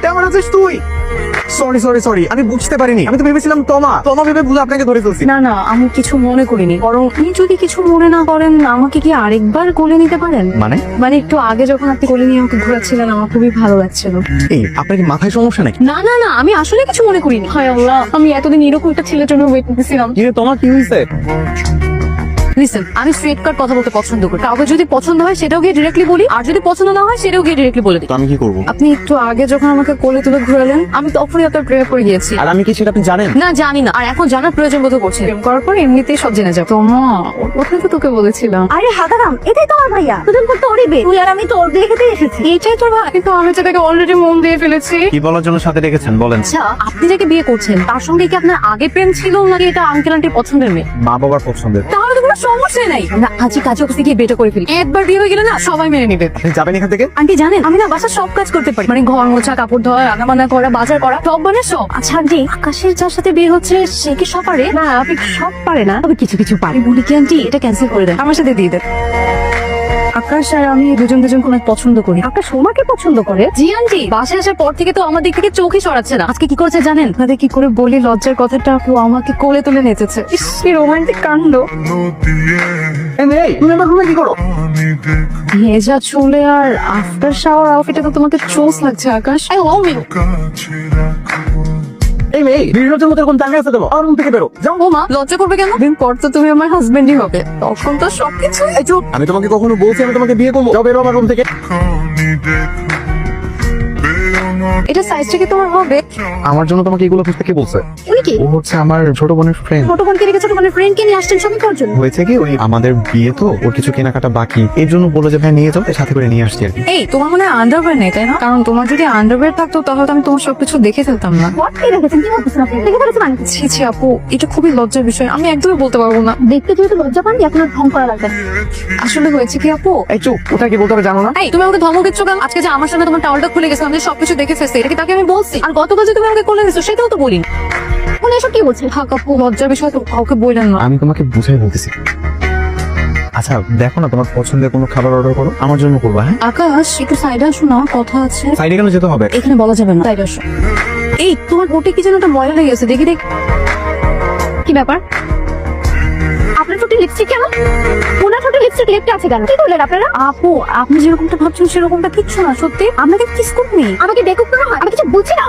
কেমন আছিস তুই? সরি সরি সরি, আমি বুঝতে পারিনি। আমি তো ভেবেছিলাম তোমা ভেবে ভুলে আপনাকে ধরে ফেলছি। না না, আমি কিছু মনে করিনি। বরং আপনি যদি কিছু মনে না করেন, আমাকে কি আরেকবার কোলে নিতে পারেন? মানে একটু আগে যখন আপনি কোলে নিয়ে আমাকে ঘোরাচ্ছিলেন, আমার খুবই ভালো লাগছিল। এই, আপনার কি মাথায় সমস্যা নাকি? না না না, আমি আসলে কিছু মনে করিনি। হায় আল্লাহ, আমি এতদিন এরকম একটা ছেলের জন্য ওয়েট করতেছিলাম। কি রে, তোমার কি হয়েছে? লিসেন, আমি স্ট্রেট কাট কথা বলতে পছন্দ করি। কাউকে যদি পছন্দ হয় সেটাও গিয়ে ডিরেক্টলি বলি, আর যদি পছন্দ না হয় সেটাও গিয়ে ডিরেক্টলি বলে দিই। তো আমি কি করবো? আপনি একটু আগে যখন আমাকে কোলে তুলে ঘুরালেন, আমি তখনই আপনার প্রেমে পড়ে গিয়েছি। আর আমি কি সেটা আপনি জানেন? না, জানি না, আর এখন জানার প্রয়োজন বোধ করছে। প্রেম করার পর এমনিতেই সব জেনে যাবো। তোমা, ওটাই তো তোকে বলেছিলাম। আরে হাতারাম, এটাই তো আমার ভাইয়া। দুজন করতে ওরই বে, তুই আর আমি তো ওর বিয়ে খেতে এসেছি। এইটাই তোর ভাই? কিন্তু আমি যেটাকে অলরেডি মন দিয়ে ফেলেছি। কি বলার জন্য সাথে রেখেছেন বলেন? আচ্ছা, আপনি যাকে বিয়ে করছেন তার সঙ্গে কি আপনার আগে প্রেম ছিল, নাকি এটা আঙ্কেল আন্টির পছন্দের মেয়ে? মা বাবার পছন্দের। তাহলে তো কোনো সমস্যা নাই, না আজই কাজে অফিসে গিয়ে বেটা করে ফেলি। একবার বিয়ে হয়ে গেলে না সবাই মেনে নেবে। আপনি যাবেন এখান থেকে? আন্টি জানেন, আমি না বাসার সব কাজ করতে পারি, মানে ঘর মোছা, কাপড় ধোয়া, রান্না বান্না করা, বাজার করা, সব মানে সব। আচ্ছা আন্টি, আকাশের যার সাথে বিয়ে হচ্ছে সে কি সব পারে? না, আপনি সব পারে না, তবে কিছু কিছু পারে। বলি কি আন্টি, এটা ক্যান্সেল করে দেন, আমার সাথে দিয়ে দেন। আকাশ আর আমি দুজন অনেক পছন্দ করি। আকাশ সোমাকে পছন্দ করে? জি আন্টি, বাসায় আসার পর থেকে তো আমার দিক থেকে চোখই সরাচ্ছে না। আজকে কি করেছে জানেন? আপনাদের কি করে বলি লজ্জার কথাটা, আপু আমাকে কোলে তুলে নেচেছে। ইস, কি রোমান্টিক কাণ্ড। এই, তুমি আমার রুমে কি করো? ভেজা চুলে আর আফটার শাওয়ার আউটফিটে তো তোমাকে চোস লাগছে আকাশ। I love you. এই মেয়ে, বিরোধের মধ্যে কোন টাইমে আছে তোমার? আমার রুম থেকে বেরো, যাও। ও মা, লজ্জা করবে কেন? দিন পর তো তুমি আমার হাজবেন্ডই হবে, তখন তো সবকিছু। এই চুপ, আমি তোমাকে কখনো বলছি আমি তোমাকে বিয়ে করবো? যাও, বেরো আমার রুম থেকে। এটা সাইজটা কি তোমার হবে? আমার জন্য তোমাকে এগুলো খুঁজতে কে বলছে? উনি কি? ও হচ্ছে আমার ছোট বোনের ফ্রেন্ড। ছোট বোনকে রেখে ছোট বোনের ফ্রেন্ডকে নিয়ে আসছেন শপিং করার জন্য? হয়েছে কি, ওই আমাদের বিয়ে তো, ওর কিছু কেনাকাটা বাকি, এর জন্য বলে যে ভাই নিয়ে যাও, সাথে করে নিয়ে আসছি আর কি। এই, তোমার মনে হয় আন্ডারওয়্যার নেই তাই না? কারণ তোমার যদি আন্ডারওয়্যার থাকতো তাহলে তো আমি তোমার সবকিছু দেখে ফেলতাম না। হোয়াট কি রেখেছেন? কি বলতেছেন আপনি? দেখে ফেলেছে মানে? ছি ছি আপু, এটা খুবই লজ্জার বিষয়, আমি একদমই বলতে পারবো না। দেখতে যেহেতু লজ্জা পান, এখন আর ঢং করা লাগবে না। আসলে হয়েছে কি আপু? এই চুপ, ওটা কি বলতে হবে জানো না? এই, তুমি আমাকে ধমক দিচ্ছ কেন? আজকে যে আমার সামনে তোমার টাওয়ালটা খুলে গেছে, আমি সবকিছু দেখে ফেলছি, এটা কি তাকে আমি বলছি? আর গতকাল যে তুমি আমাকে কোলে নিছো সেটাও তো বলিনি। উনি এসব কি বলছেন? থাক আপু, লজ্জার বিষয় তো কাউকে বললেন না। আমি তোমাকে বুঝাই বলতেছি। আচ্ছা দেখো না, তোমার পছন্দের কোনো খাবার অর্ডার করো, আমার জন্য করবা। হ্যাঁ, আকাশ, একটু সাইডে আসো না, কথা আছে। সাইডে কেন যেতে হবে? এখানে বলা যাবে না, সাইডে আসো। এই, তোমার বোটে কি যেন একটা ময়লা লেগে গেছে, দেখি দেখ। কি ব্যাপার? আপনার ঠোঁটে লিপস্টিক কেন? ওনার ঠোঁটে লিপস্টিক লেপটে আছে কেন? কি করলেন আপনারা? আপু, আপনি যেরকমটা ভাবছেন সেরকমটা কিচ্ছু না, সত্যি। আপনাকে কিস করবি? আমাকে বেকুব করা হয়? আমি কিছু বুঝি না।